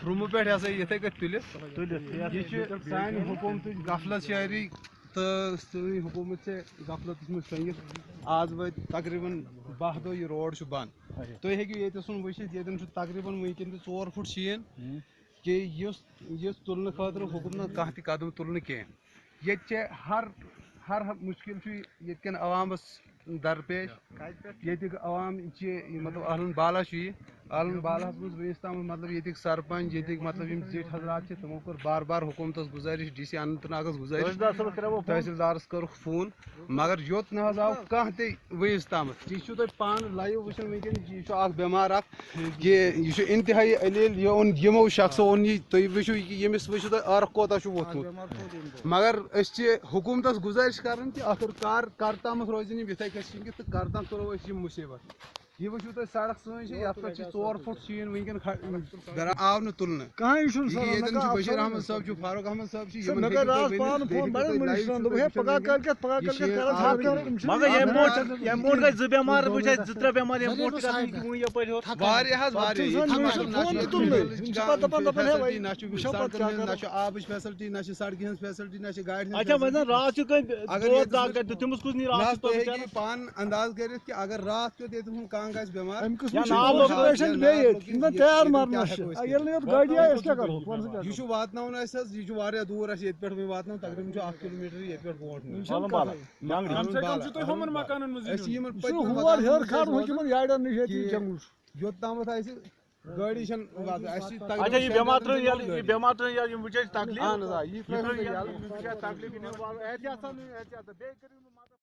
رومو پہ یتھے کت یہ سان حکومت غفلت شہری تو سنی حکومت سے غفلت سنگت آج وت تقریباً 12 دہ یہ روڈ بند تھی ہیٚکِو ییٚتہِ سُن وٕچھِتھ ییٚتٮ۪ن چھُ تقریباً وٕنکٮ۪ن تہِ 4 فٹ شیٖن کہ یُس تُلنہٕ خٲطرٕ حکوٗمت کانٛہہ تہِ قدم تُلنہٕ کینٛہہ ییٚتہِ چھِ ہر مُشکل چھُ ییٚتہِ کٮ۪ن عوامس درپیش ییٚتِکۍ عوام چھِ مطلب اہلن بالا چھُ یہِ اہلن بالاہس منٛز وٕنیُک تام مطلب ییٚتِکۍ سرپنچ ییٚتِکۍ مطلب یِم زِٹھۍ حضرات چھِ تِمو کٔر بار بار حکوٗمتس گُزٲرِش ڈی سی اننت ناگس گُزٲرِش تحصیلدارس کٔرٕکھ فون مگر یوٚت نہ حظ آو کانٛہہ تہِ وٕنیُک تامتھ یہِ چھُو تُہۍ پانہٕ لایِو وٕچھان وٕنکٮ۪ن یہِ چھُ اکھ بٮ۪مار اکھ کہِ یہِ چھُ انتہٲیی علیل یہِ اوٚن یِمو شخصو اوٚن یہِ تُہۍ وٕچھِو ییٚمِس وٕچھِو تُہۍ عٲرق کوتاہ چھُ ووٚتھمُت مگر أسۍ چھِ حکوٗمتس گُزٲرِش کران کہِ آخر کر تامتھ روزن یِم یِتھے کٔنۍ شِنگِتھ تہٕ کر تام تُلو أسۍ یِم مُصیبت یہ وٕچھِو تُہۍ سڑک سٲنۍ چھِ یتھ پٮ۪ٹھ چھِ 4 فٹ شیٖن وٕنکٮ۪ن آو نہٕ تُلنہٕ ییٚتٮ۪ن چھُ بشیٖر احمد صٲب چھُ فاروق احمد صٲب چھِ یِمن واریاہ حظ نہ چھُ آبٕچ فیسلٹی نہ چھِ سڑکہِ ہٕنٛز فیسلٹی نہ چھِ گاڑِ ہٕنٛز پان انداز کٔرِتھ کہِ اگر راتھ پیوٚت ییٚتٮ۪ن ہُنٛد کانٛہہ گژھِ بٮ۪مار یہِ چھُ واتناوُن اَسہِ حظ یہِ چھُ واریاہ دوٗر اَسہِ ییٚتہِ پٮ۪ٹھ وۄنۍ واتناوُن تقریٖباً چھُ 1 کِلوٗمیٖٹر ییٚتہِ پٮ۪ٹھ برونٛٹھ یوٚت تامتھ اَسہِ گٲڑی چھنہٕ واتان